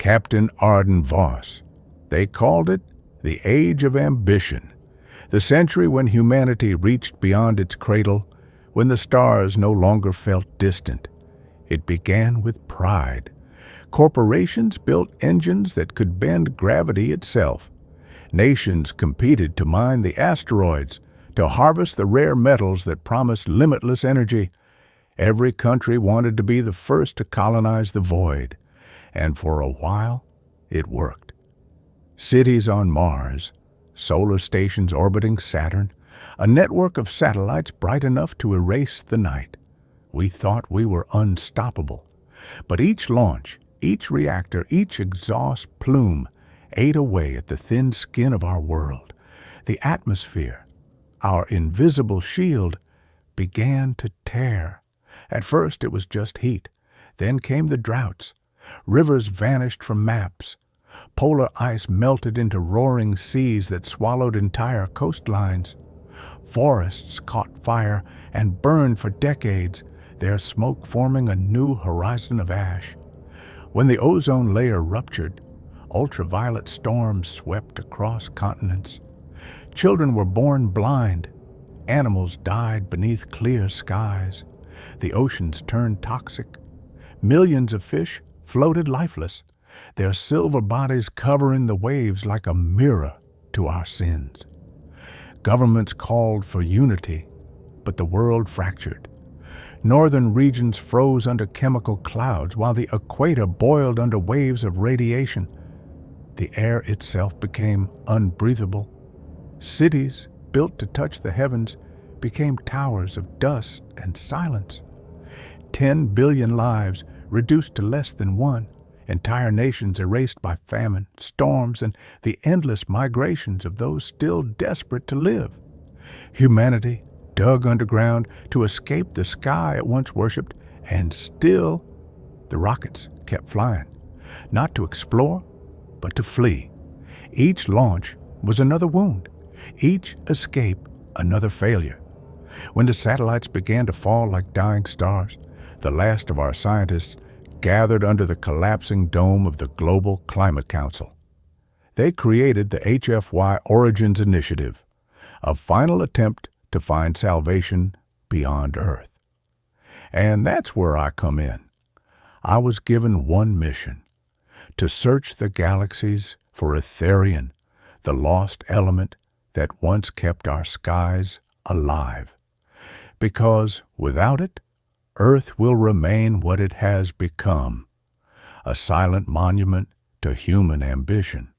Captain Arden Voss. They called it the Age of Ambition, the century when humanity reached beyond its cradle, when the stars no longer felt distant. It began with pride. Corporations built engines that could bend gravity itself. Nations competed to mine the asteroids, to harvest the rare metals that promised limitless energy. Every country wanted to be the first to colonize the void, and for a while, it worked. Cities on Mars, solar stations orbiting Saturn, a network of satellites bright enough to erase the night. We thought we were unstoppable. But each launch, each reactor, each exhaust plume ate away at the thin skin of our world. The atmosphere, our invisible shield, began to tear. At first it was just heat. Then came the droughts. Rivers vanished from maps. Polar ice melted into roaring seas that swallowed entire coastlines. Forests caught fire and burned for decades, their smoke forming a new horizon of ash. When the ozone layer ruptured, ultraviolet storms swept across continents. Children were born blind. Animals died beneath clear skies. The oceans turned toxic. Millions of fish floated lifeless, their silver bodies covering the waves like a mirror to our sins. Governments called for unity, but the world fractured. Northern regions froze under chemical clouds, while the equator boiled under waves of radiation. The air itself became unbreathable. Cities, built to touch the heavens, became towers of dust and silence. 10 billion lives reduced to less than one. Entire nations erased by famine, storms, and the endless migrations of those still desperate to live. Humanity dug underground to escape the sky it once worshipped, and still the rockets kept flying, not to explore, but to flee. Each launch was another wound, each escape another failure. When the satellites began to fall like dying stars, the last of our scientists gathered under the collapsing dome of the Global Climate Council. They created the HFY Origins Initiative, a final attempt to find salvation beyond Earth. And that's where I come in. I was given one mission: to search the galaxies for Etherian, the lost element that once kept our skies alive. Because without it, Earth will remain what it has become, a silent monument to human ambition.